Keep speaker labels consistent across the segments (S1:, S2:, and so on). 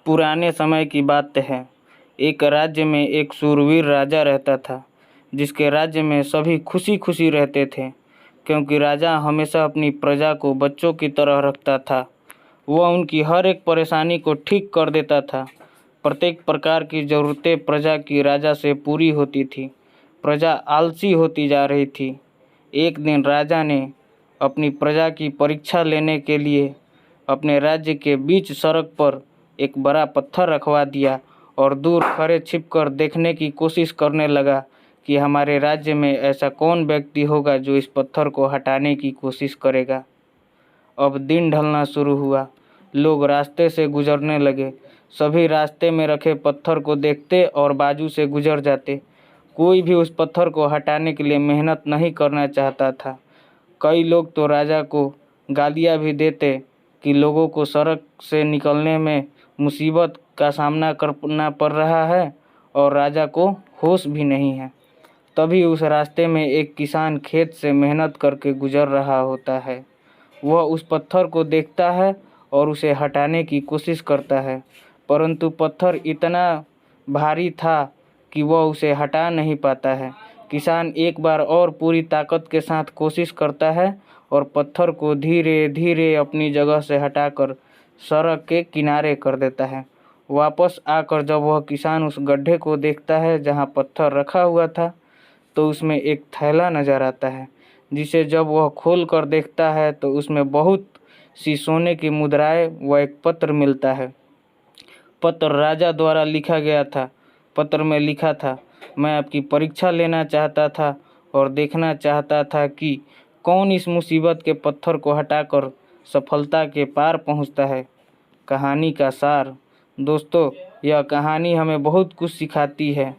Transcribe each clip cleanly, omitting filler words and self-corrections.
S1: पुराने समय की बात है। एक राज्य में एक शूरवीर राजा रहता था, जिसके राज्य में सभी खुशी खुशी रहते थे, क्योंकि राजा हमेशा अपनी प्रजा को बच्चों की तरह रखता था। वह उनकी हर एक परेशानी को ठीक कर देता था। प्रत्येक प्रकार की ज़रूरतें प्रजा की राजा से पूरी होती थी। प्रजा आलसी होती जा रही थी। एक दिन राजा ने अपनी प्रजा की परीक्षा लेने के लिए अपने राज्य के बीच सड़क पर एक बड़ा पत्थर रखवा दिया और दूर खड़े छिपकर देखने की कोशिश करने लगा कि हमारे राज्य में ऐसा कौन व्यक्ति होगा जो इस पत्थर को हटाने की कोशिश करेगा। अब दिन ढलना शुरू हुआ। लोग रास्ते से गुजरने लगे। सभी रास्ते में रखे पत्थर को देखते और बाजू से गुजर जाते। कोई भी उस पत्थर को हटाने के लिए मेहनत नहीं करना चाहता था। कई लोग तो राजा को गालियाँ भी देते कि लोगों को सड़क से निकलने में मुसीबत का सामना करना पड़ रहा है और राजा को होश भी नहीं है। तभी उस रास्ते में एक किसान खेत से मेहनत करके गुजर रहा होता है। वह उस पत्थर को देखता है और उसे हटाने की कोशिश करता है, परंतु पत्थर इतना भारी था कि वह उसे हटा नहीं पाता है। किसान एक बार और पूरी ताकत के साथ कोशिश करता है और पत्थर को धीरे धीरे अपनी जगह से हटाकर सड़क के किनारे कर देता है। वापस आकर जब वह किसान उस गड्ढे को देखता है जहाँ पत्थर रखा हुआ था, तो उसमें एक थैला नज़र आता है, जिसे जब वह खोल कर देखता है तो उसमें बहुत सी सोने की मुद्राएं व एक पत्र मिलता है। पत्र राजा द्वारा लिखा गया था। पत्र में लिखा था, मैं आपकी परीक्षा लेना चाहता था और देखना चाहता था कि कौन इस मुसीबत के पत्थर को हटाकर सफलता के पार पहुंचता है। कहानी का सार। दोस्तों, यह कहानी हमें बहुत कुछ सिखाती है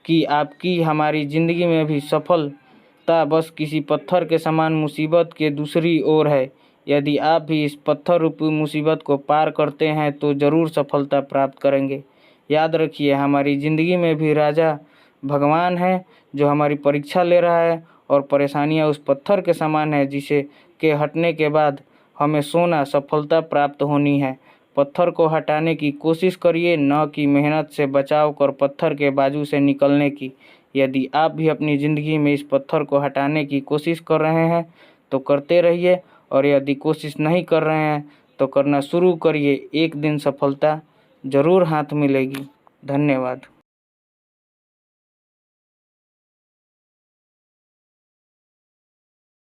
S1: कि आपकी हमारी ज़िंदगी में भी सफलता बस किसी पत्थर के समान मुसीबत के दूसरी ओर है। यदि आप भी इस पत्थर रूपी मुसीबत को पार करते हैं तो ज़रूर सफलता प्राप्त करेंगे। याद रखिए, हमारी ज़िंदगी में भी राजा भगवान है जो हमारी परीक्षा ले रहा है और परेशानियां उस पत्थर के समान है जिसे के हटने के बाद हमें सोना सफलता प्राप्त होनी है। पत्थर को हटाने की कोशिश करिए, न कि मेहनत से बचाव कर पत्थर के बाजू से निकलने की। यदि आप भी अपनी ज़िंदगी में इस पत्थर को हटाने की कोशिश कर रहे हैं तो करते रहिए, और यदि कोशिश नहीं कर रहे हैं तो करना शुरू करिए। एक दिन सफलता ज़रूर हाथ मिलेगी। धन्यवाद।